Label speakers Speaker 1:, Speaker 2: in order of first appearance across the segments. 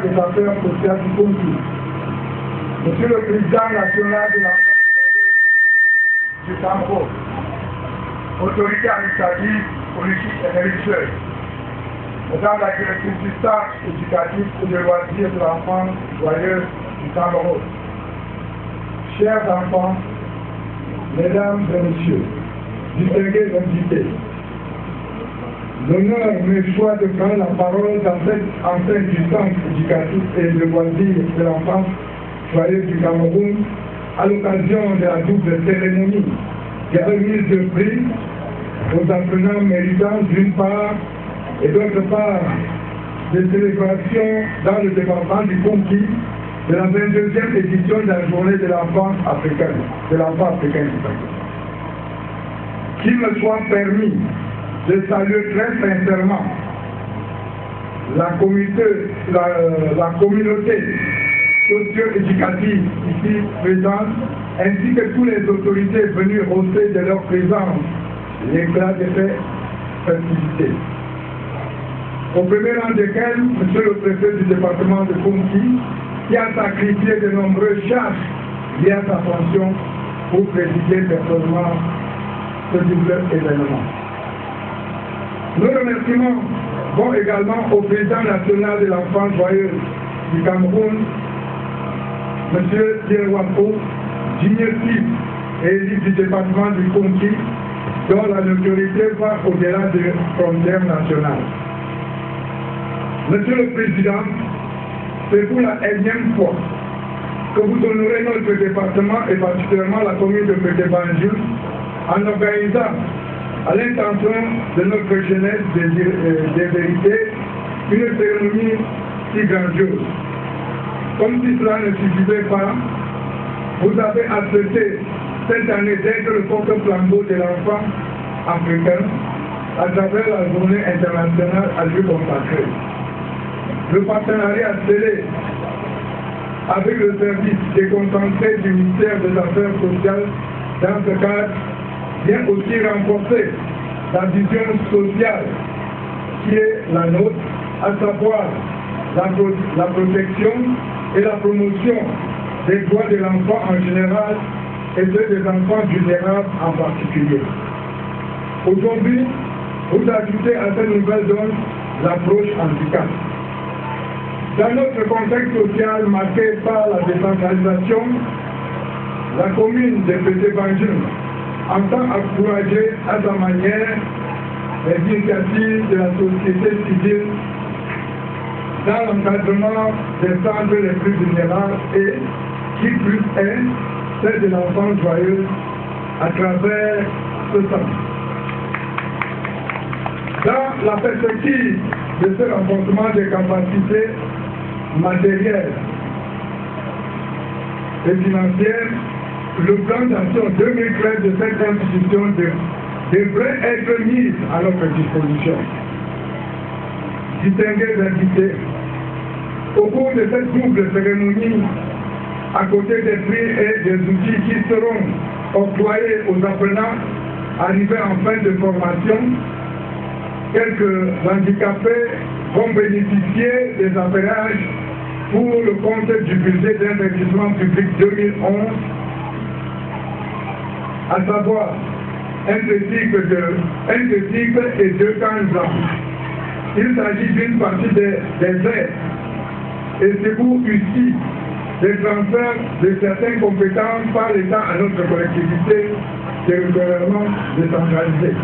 Speaker 1: des affaires sociales du Congo. Monsieur le Président national de la du Cameroun, autorité administrative, politique et religieuse, Madame la directrice du staff éducatif et de loisirs de l'enfant joyeuse du Cameroun, chers enfants, mesdames et messieurs, distingués invités, l'honneur me soit de prendre la parole dans cette enceinte du centre éducatif et de loisirs de l'enfance joyeuse du Cameroun à l'occasion de la double cérémonie de remise de prix aux apprenants méritants d'une part et d'autre part des célébrations dans le département du Conquis de la 22e édition de la journée de l'enfance africaine, Qu'il me soit permis de saluer très sincèrement la communauté socio-éducative ici présente, ainsi que toutes les autorités venues hausser de leur présence l'éclat de ces festivités. Au premier rang desquels, monsieur le préfet du département de Conquis, qui a sacrifié de nombreuses charges liées à sa fonction pour présider personnellement ce double événement. Nos remerciements vont également au président national de l'enfance joyeuse du Cameroun, M. Pierre Wako, digne-fils et élu du département du Conquis, dont la notoriété va au-delà des frontières nationales. Monsieur le Président, c'est pour la énième fois que vous honorez notre département et particulièrement la commune de Pété-Banjul en organisant, à l'intention de notre jeunesse des vérités, une cérémonie si grandiose. Comme si cela ne suffisait pas, vous avez accepté cette année d'être le porte-flambeau de l'enfant africain à travers la journée internationale à lui consacrée. Le partenariat scellé avec le service déconcentré du ministère des Affaires sociales dans ce cadre vient aussi renforcer la vision sociale qui est la nôtre, à savoir la protection et la promotion des droits de l'enfant en général et ceux des enfants vulnérables en particulier. Aujourd'hui, vous ajoutez à cette nouvelle donne l'approche handicap. Dans notre contexte social marqué par la décentralisation, la commune de Pété-Banjul entend encourager à sa manière les initiatives de la société civile dans l'encadrement des centres les plus vulnérables et, qui plus est, celle de l'enfance joyeuse à travers ce centre. Dans la perspective de ce renforcement des capacités matérielles et financières, le plan d'action 2013 de cette institution devrait être mis à notre disposition. Distingués invités, au cours de cette double cérémonie, à côté des prix et des outils qui seront octroyés aux apprenants arrivés en fin de formation, quelques handicapés vont bénéficier des appareillages pour le compte du budget d'investissement public 2011, à savoir un tricycle et 2 cannes blanches. Il s'agit d'une partie des aides et c'est pour ici des transferts de certaines compétences par l'État à notre collectivité territorialement décentralisée.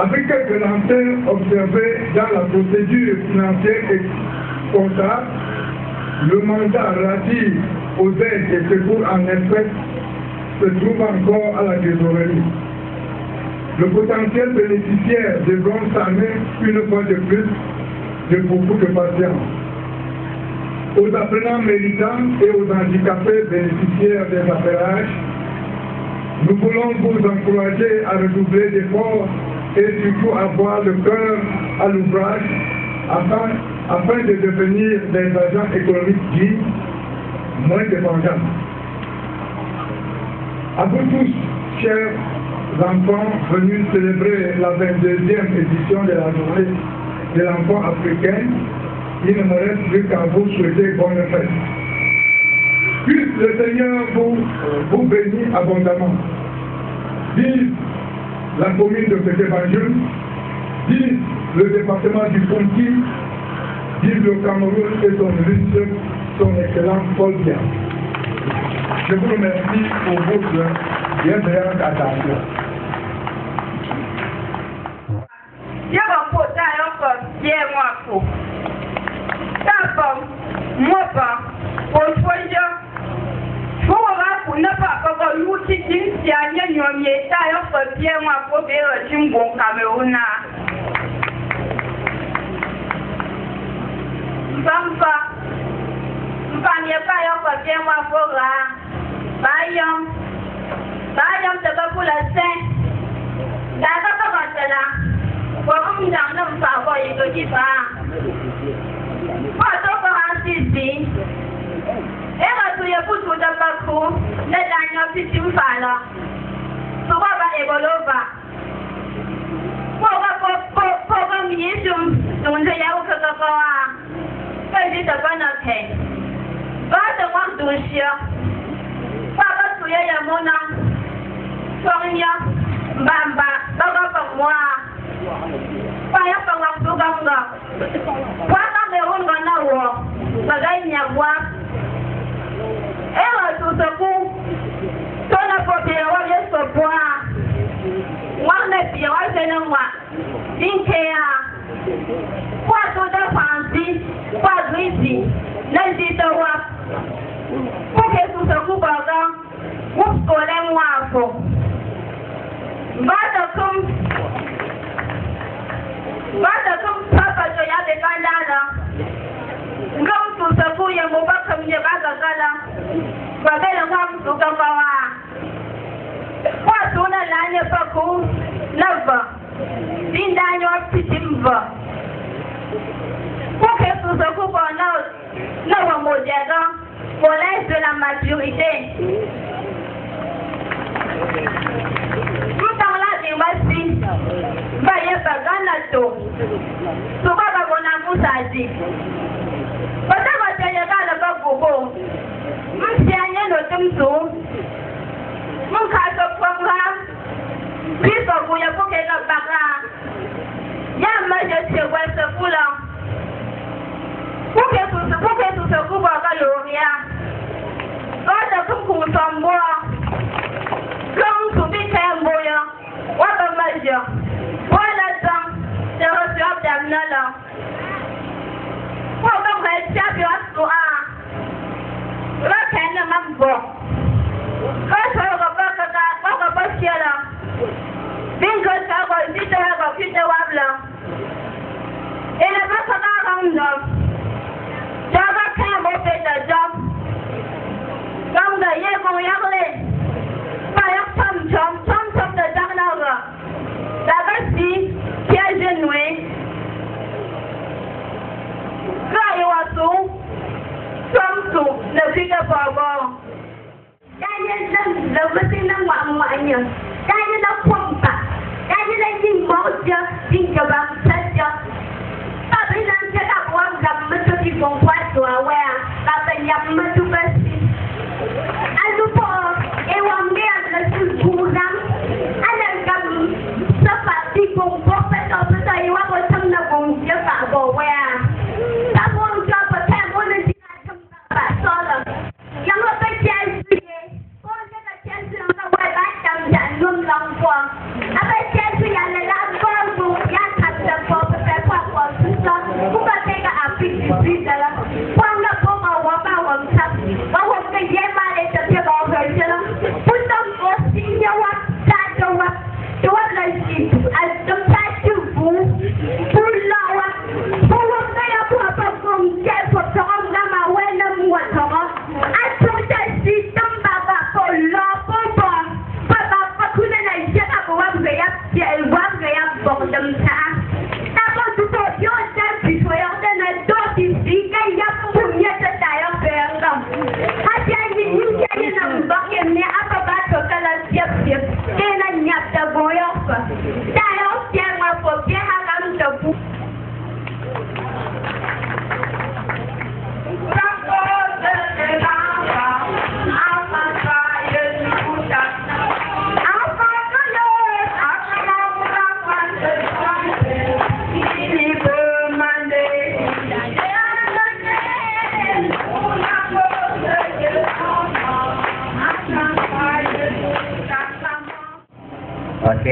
Speaker 1: Avec quelques lenteurs observées dans la procédure financière et comptable, le mandat relatif aux aides et secours en espèces se trouve encore à la trésorerie. Le potentiel bénéficiaire devront s'armer une fois de plus de beaucoup de patience. Aux apprenants méritants et aux handicapés bénéficiaires des appareillages, nous voulons vous encourager à redoubler d'efforts et surtout avoir le cœur à l'ouvrage afin de devenir des agents économiques dignes, moins dépendants. À vous tous, chers enfants venus célébrer la 22e édition de la journée de l'enfant africain, il ne me reste plus qu'à vous souhaiter bonne fête. Puisse le Seigneur vous bénir abondamment. Vive la commune de Pété-Banjul, vive le département du Ponty, vive le Cameroun et son ministre, son excellent Paul Biya. Je vous remercie pour votre bienveillante attention.
Speaker 2: Yo,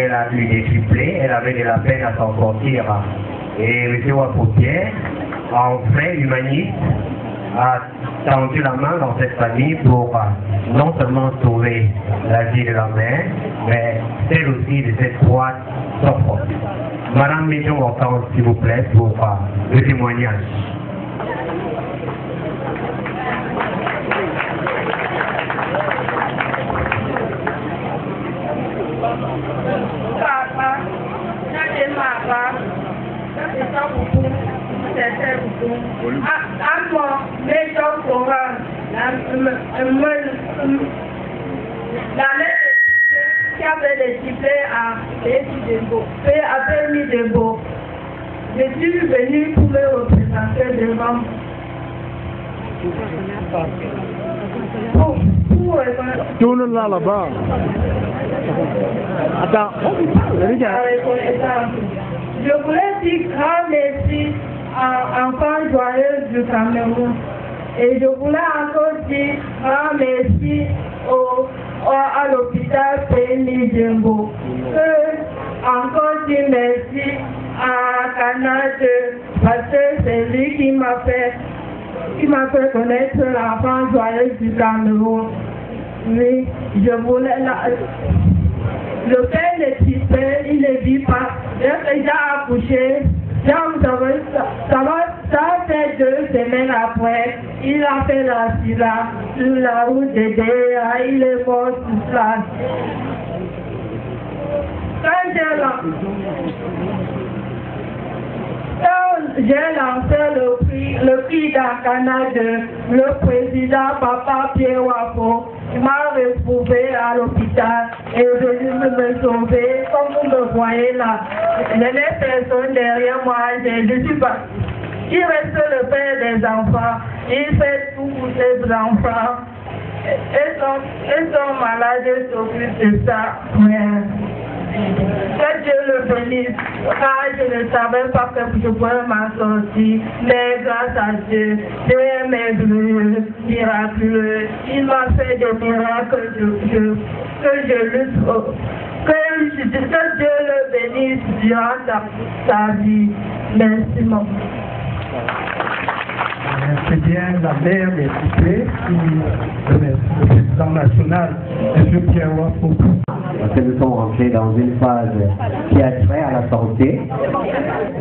Speaker 2: elle a eu des triplés, elle avait de la peine à s'en sortir. Et M. Wapoutier, en frère humaniste, a tendu la main dans cette famille pour non seulement sauver la vie de la mère, mais celle aussi de cette boîte s'offre. Madame, mettons en temps, s'il vous plaît, pour le témoignage.
Speaker 3: Papa, c'est papa, c'est ça beaucoup, c'est beaucoup. À moi, mais je comprends. La mère qui avait des sifflets a permis de beau. Je suis venue pour me représenter devant.
Speaker 4: Tourne là-bas. Attends,
Speaker 3: je voulais dire grand merci à enfants joyeux du Cameroun. Et je voulais encore dire grand merci à l'hôpital P.M. Jumbo. Encore dire merci à Canada parce que c'est lui qui m'a fait connaître l'enfant joyeux du Cameroun. Oui, je voulais le père ne dit pas, il ne vit pas. Il a déjà accouché. Ça fait 2 semaines après, il a fait l'accident sur la route de Déa, il est mort sur place. Quand j'ai lancé le prix d'Akana de le président Papa Pierre Wapo, il m'a retrouvé à l'hôpital et est venu me sauver. Comme vous me voyez là, il y a des personnes derrière moi, je suis pas. Il reste le père des enfants, il fait tout pour ses enfants. Ils sont malades, ils s'occupent de ça. Que Dieu le bénisse, car je ne savais pas que je pouvais m'en sortir, mais grâce à Dieu, Dieu est merveilleux, miraculeux, il m'a fait des miracles que je lutte, que Dieu le bénisse durant sa vie. Merci mon
Speaker 4: c'est bien la mère des cités, le président national, M. Pierre Wapo.
Speaker 2: Parce que nous sommes rentrés dans une phase qui a trait à la santé.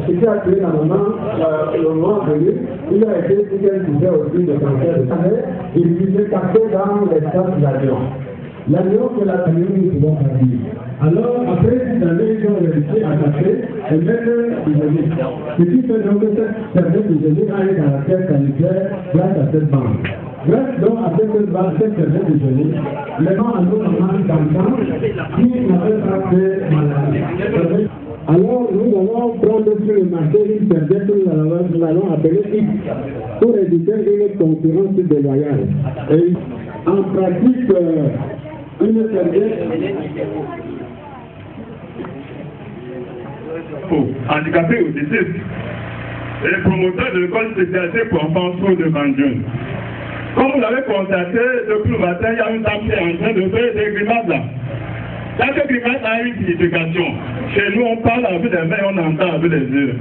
Speaker 5: Ce qui a créé la maman, le moment venu, il a été dit qu'elle pouvait aussi de cancer de sang. Il s'est capté dans l'espace de l'avion. L'avion que la famille nous pouvons pas dire. Alors, après 10 années, ils ont réussi à capter et mettre l'isolie. Ce qui fait donc que cette serviette d'isolie a un caractère sanitaire grâce à cette bande. Grâce donc à cette serviette d'isolie, les gens en ont un d'enfants qui n'avaient pas fait maladie. Alors, nous allons prendre sur le marché une serviette que nous allons appeler X pour éviter une concurrence déloyale. Et en pratique, une serviette
Speaker 1: handicapés autistes et les promoteurs de l'école spécialisée pour enfants sourds de Banjul. Comme vous l'avez constaté, depuis le matin, il y a une dame qui est en train de faire des grimaces là. Chaque grimace a une signification. Chez nous, on parle avec les mains, on entend avec les yeux.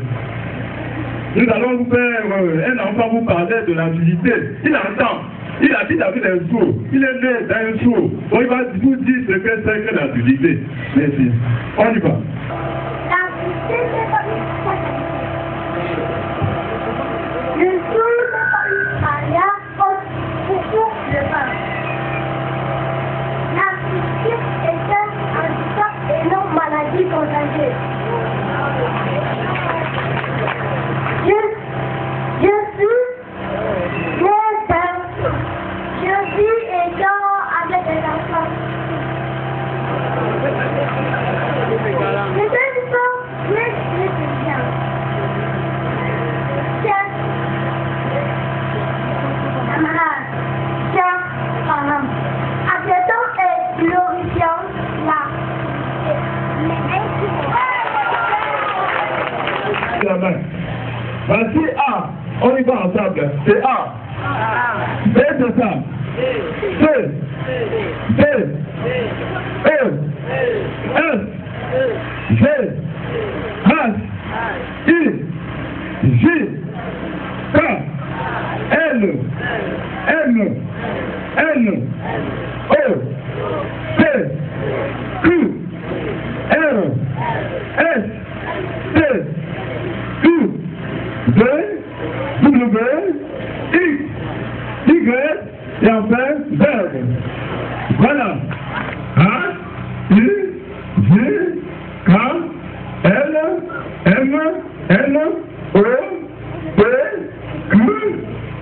Speaker 1: Nous allons vous faire un enfant vous parler de l'agilité. Il entend. Il habite avec les sourds. Il est né dans un sourd. Donc il va vous dire ce que c'est que l'agilité. Merci. On y va.
Speaker 6: Le sourd n'est pas une barrière pour le vent. L'autisme est un handicap et non maladie contagieuse. Je vis et dors avec les enfants. Je suis fort, mais je suis bien. Tiens, camarade, tiens, parlant. Acceptons et glorifions
Speaker 1: la main. Voici A. On y va ensemble. C'est A. B, c'est ça. C. D. E. S. et enfin Z. Voilà. A, I, J, K, L, M, N, O, P, Q,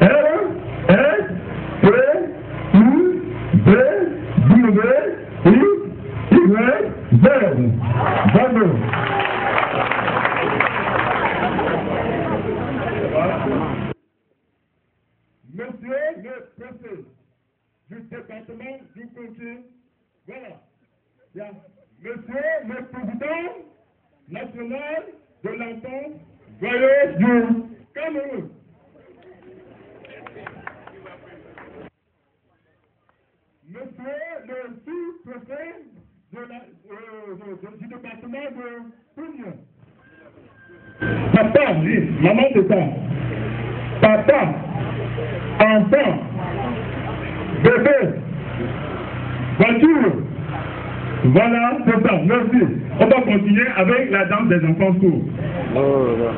Speaker 1: R, S, T, U, V, W, X, Y, Z. Bravo. Monsieur le préfet du département du Comté, voilà. Bien. Monsieur le président national de l'entente joyeuse du Cameroun. Monsieur le sous-préfet du département de Pugna. Papa, oui, maman c'est ça. Papa, enfant, bébé, voiture. Voilà, c'est ça, merci. On va continuer avec la danse des enfants sourds. Oh, là.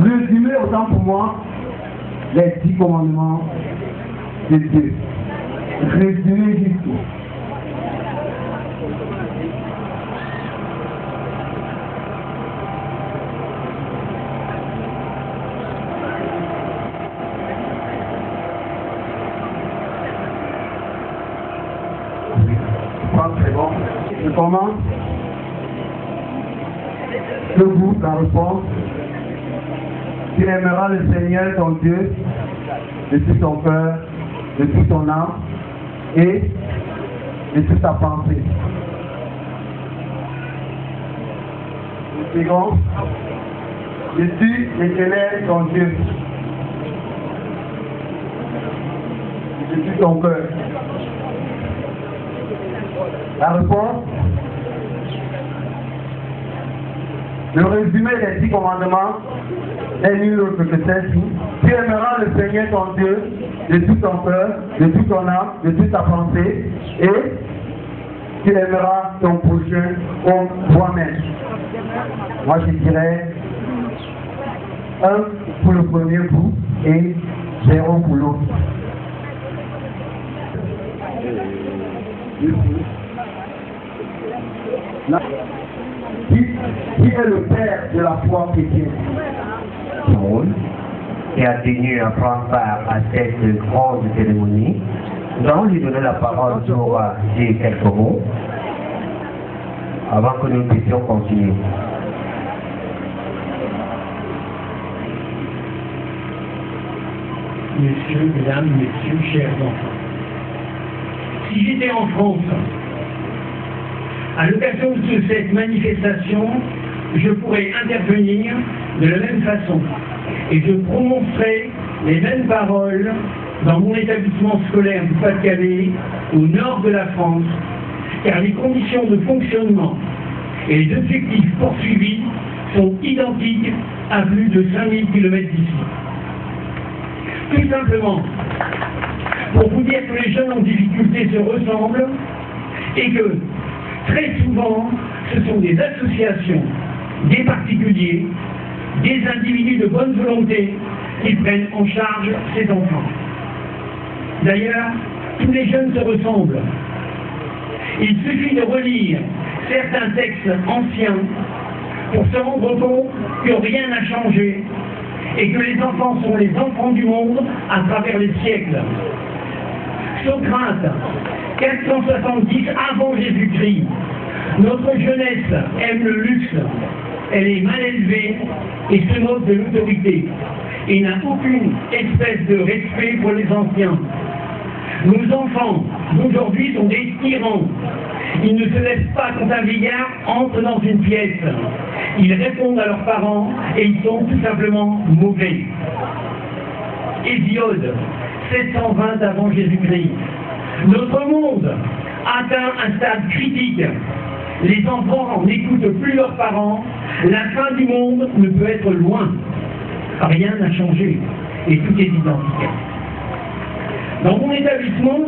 Speaker 1: Résumez autant pour moi les 10 commandements de Dieu. Résumez jusqu'au. C'est bon. Je commence. Debout, la réponse. Tu aimeras le Seigneur ton Dieu de tout ton cœur, de toute ton âme et de toute ta pensée. Le second, je suis l'Éternel ton Dieu de tout ton cœur. La réponse, le résumé des 10 commandements est nul autre que celle-ci. Tu aimeras le Seigneur ton Dieu de tout ton cœur, de toute ton âme, de toute ta pensée et
Speaker 4: tu aimeras ton prochain comme toi-même. Moi, je dirais 1 pour le premier groupe et 0 pour l'autre. Qui est le père de la foi chrétienne?
Speaker 2: Paul, qui a tenu à prendre part à cette grande cérémonie. Nous allons lui donner la parole pour dire quelques mots avant que nous puissions continuer.
Speaker 7: Messieurs, mesdames, messieurs, chers enfants, si j'étais en France, à l'occasion de cette manifestation, je pourrais intervenir de la même façon et je prononcerai les mêmes paroles dans mon établissement scolaire du Pas-de-Calais, au nord de la France, car les conditions de fonctionnement et les objectifs poursuivis sont identiques à plus de 5000 km d'ici. Tout simplement, pour vous dire que les jeunes en difficulté se ressemblent et que, très souvent, ce sont des associations, des particuliers, des individus de bonne volonté qui prennent en charge ces enfants. D'ailleurs, tous les jeunes se ressemblent. Il suffit de relire certains textes anciens pour se rendre compte que rien n'a changé et que les enfants sont les enfants du monde à travers les siècles. Socrate, 470 avant Jésus-Christ. Notre jeunesse aime le luxe, elle est mal élevée et se moque de l'autorité et n'a aucune espèce de respect pour les anciens. Nos enfants d'aujourd'hui sont des tyrans. Ils ne se laissent pas quand un vieillard entre dans une pièce. Ils répondent à leurs parents et ils sont tout simplement mauvais. Hésiode, 720 avant Jésus-Christ. Notre monde atteint un stade critique. Les enfants n'écoutent plus leurs parents. La fin du monde ne peut être loin. Rien n'a changé et tout est identique. Dans mon établissement,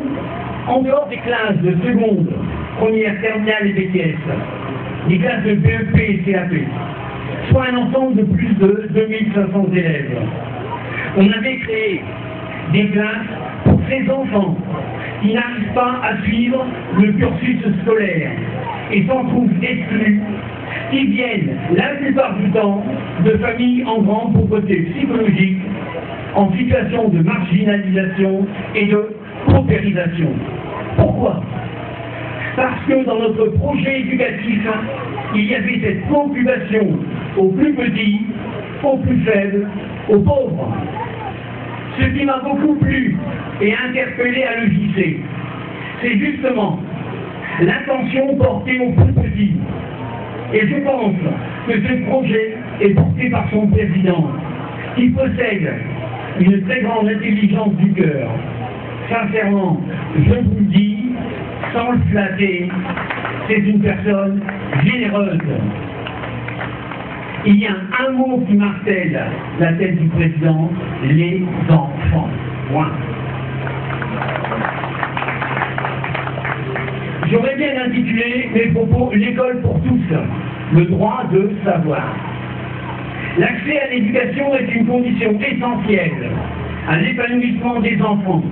Speaker 7: en dehors des classes de seconde, première, terminale et BTS, des classes de BEP et CAP, soit un ensemble de plus de 2500 élèves, on avait créé des classes pour ces enfants qui n'arrivent pas à suivre le cursus scolaire et s'en trouvent exclus, qui viennent la plupart du temps de familles en grande pauvreté psychologique, en situation de marginalisation et de paupérisation. Pourquoi? Parce que dans notre projet éducatif, il y avait cette préoccupation aux plus petits, aux plus faibles, aux pauvres. Ce qui m'a beaucoup plu et interpellé à l'EJC, c'est justement l'attention portée aux plus petits. Et je pense que ce projet est porté par son président, qui possède une très grande intelligence du cœur. Sincèrement, je vous le dis, sans le flatter, c'est une personne généreuse. Il y a un mot qui martèle la tête du président, les enfants. Point. J'aurais bien intitulé mes propos « L'école pour tous, le droit de savoir ». L'accès à l'éducation est une condition essentielle à l'épanouissement des enfants.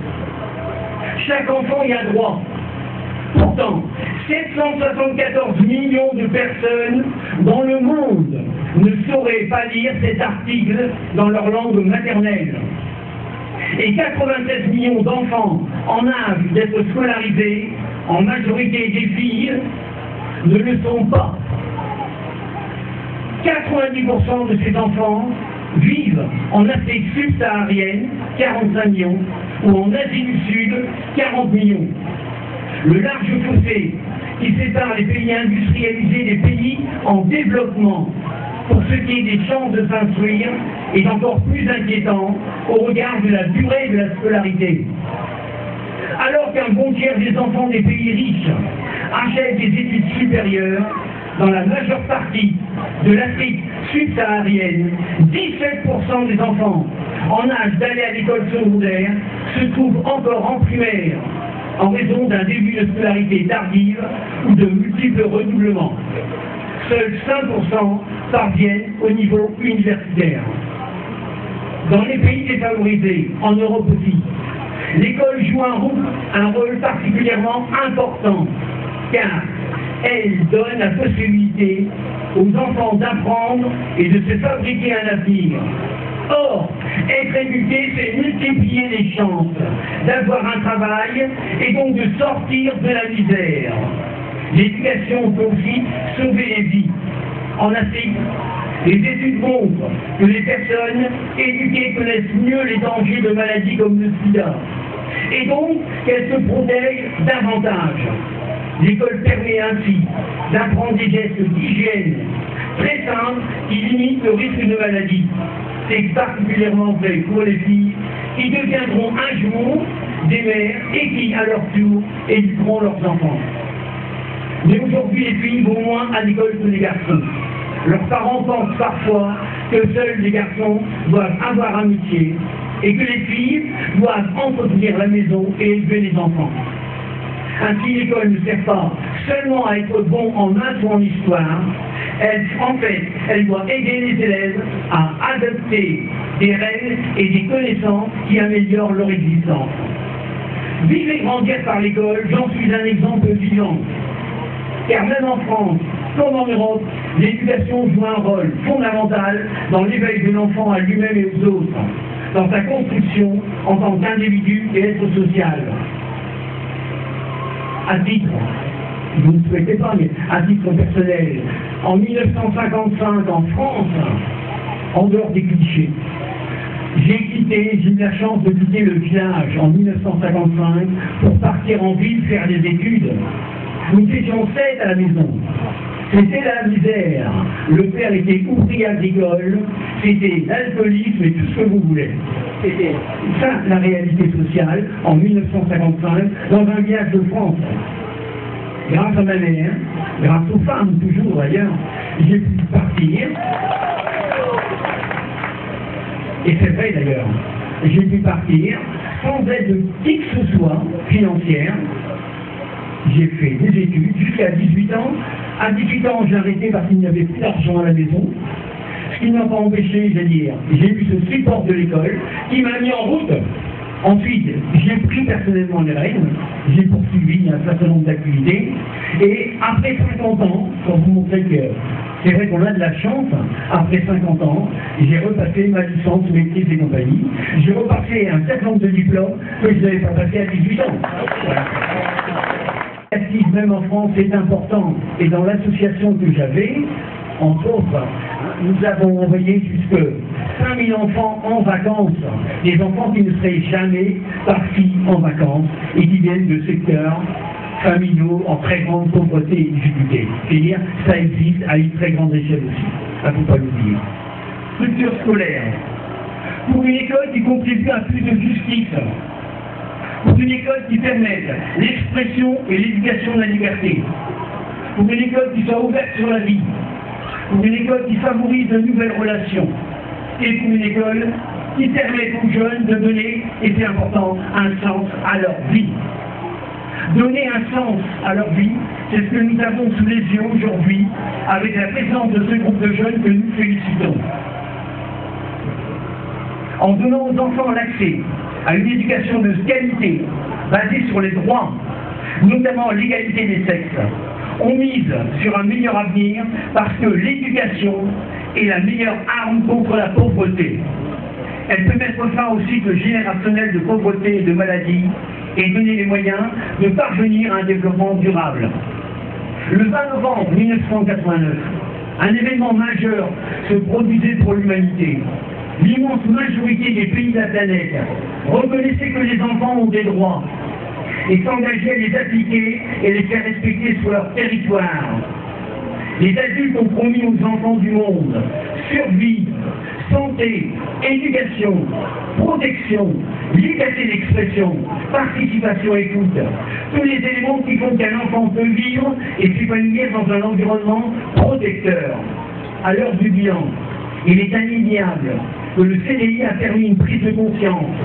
Speaker 7: Chaque enfant y a droit. Pourtant, 774 millions de personnes dans le monde ne sauraient pas lire cet article dans leur langue maternelle. Et 96 millions d'enfants en âge d'être scolarisés, en majorité des filles, ne le sont pas. 90% de ces enfants vivent en Afrique subsaharienne, 45 millions, ou en Asie du Sud, 40 millions. Le large fossé qui sépare les pays industrialisés des pays en développement pour ce qui est des chances de s'instruire est encore plus inquiétant au regard de la durée de la scolarité. Alors qu'un bon tiers des enfants des pays riches achètent des études supérieures, dans la majeure partie de l'Afrique subsaharienne, 17% des enfants en âge d'aller à l'école secondaire se trouvent encore en primaire en raison d'un début de scolarité tardive ou de multiples redoublements. Seuls 5% parviennent au niveau universitaire. Dans les pays défavorisés, en Europe aussi, l'école joue un rôle particulièrement important, car elle donne la possibilité aux enfants d'apprendre et de se fabriquer un avenir. Or, être éduqué, c'est multiplier les chances d'avoir un travail et donc de sortir de la misère. L'éducation peut aussi sauver les vies. En Afrique, les études montrent que les personnes éduquées connaissent mieux les dangers de maladies comme le sida, et donc qu'elles se protègent davantage. L'école permet ainsi d'apprendre des gestes d'hygiène très simples qui limitent le risque de maladie. C'est particulièrement vrai pour les filles qui deviendront un jour des mères et qui, à leur tour, éduqueront leurs enfants. Mais aujourd'hui, les filles vont moins à l'école que les garçons. Leurs parents pensent parfois que seuls les garçons doivent avoir un métier et que les filles doivent entretenir la maison et élever les enfants. Ainsi, l'école ne sert pas seulement à être bon en maths ou en histoire, elle doit aider les élèves à adopter des règles et des connaissances qui améliorent leur existence. Vivre et grandir par l'école, j'en suis un exemple vivant. Car même en France, comme en Europe, l'éducation joue un rôle fondamental dans l'éveil de l'enfant à lui-même et aux autres, dans sa construction en tant qu'individu et être social. À titre, vous ne souhaitez pas, mais à titre personnel, en 1955 en France, en dehors des clichés, j'ai eu la chance de quitter le village en 1955 pour partir en ville faire des études. Nous étions 7 à la maison. C'était la misère. Le père était ouvrier agricole, c'était l'alcoolisme et tout ce que vous voulez. C'était ça la réalité sociale en 1955 dans un village de France. Grâce à ma mère, grâce aux femmes toujours d'ailleurs, j'ai pu partir. Et c'est vrai d'ailleurs, j'ai pu partir sans aide de qui que ce soit financière. J'ai fait des études jusqu'à 18 ans. À 18 ans, j'ai arrêté parce qu'il n'y avait plus d'argent à la maison. Ce qui ne m'a pas empêché, j'ai eu ce support de l'école qui m'a mis en route. Ensuite, j'ai pris personnellement les rênes, j'ai poursuivi un certain nombre d'activités, et après 50 ans, pour vous montrer que c'est vrai qu'on a de la chance, après 50 ans, j'ai repassé ma licence maîtrise et compagnie, j'ai repassé un certain nombre de diplômes que je n'avais pas passé à 18 ans. Voilà. Même en France, c'est important. Et dans l'association que j'avais, entre autres, nous avons envoyé jusque 5000 enfants en vacances, des enfants qui ne seraient jamais partis en vacances et qui viennent de secteurs familiaux en très grande pauvreté et difficulté. C'est-à-dire, ça existe à une très grande échelle aussi. Il ne faut pas l'oublier. Structure scolaire. Pour une école qui contribue à plus de justice, pour une école qui permette l'expression et l'éducation de la liberté, pour une école qui soit ouverte sur la vie, pour une école qui favorise de nouvelles relations, et pour une école qui permet aux jeunes de donner, et c'est important, un sens à leur vie. Donner un sens à leur vie, c'est ce que nous avons sous les yeux aujourd'hui, avec la présence de ce groupe de jeunes que nous félicitons. En donnant aux enfants l'accès à une éducation de qualité, basée sur les droits, notamment l'égalité des sexes, on mise sur un meilleur avenir parce que l'éducation est la meilleure arme contre la pauvreté. Elle peut mettre fin au cycle générationnel de pauvreté et de maladie et donner les moyens de parvenir à un développement durable. Le 20 novembre 1989, un événement majeur se produisait pour l'humanité. L'immense majorité des pays de la planète reconnaissaient que les enfants ont des droits et s'engageaient à les appliquer et les faire respecter sur leur territoire. Les adultes ont promis aux enfants du monde survie, santé, éducation, protection, liberté d'expression, participation et écoute. Tous les éléments qui font qu'un enfant peut vivre et s'épanouir dans un environnement protecteur. À l'heure du bilan, il est indéniable que le CDI a permis une prise de conscience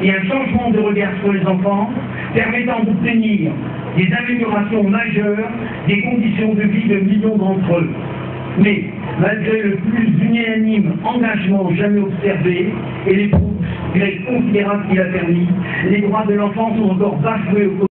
Speaker 7: et un changement de regard sur les enfants permettant d'obtenir des améliorations majeures des conditions de vie de millions d'entre eux. Mais, malgré le plus unanime engagement jamais observé et les progrès considérables qu'il a permis, les droits de l'enfant sont encore bafoués au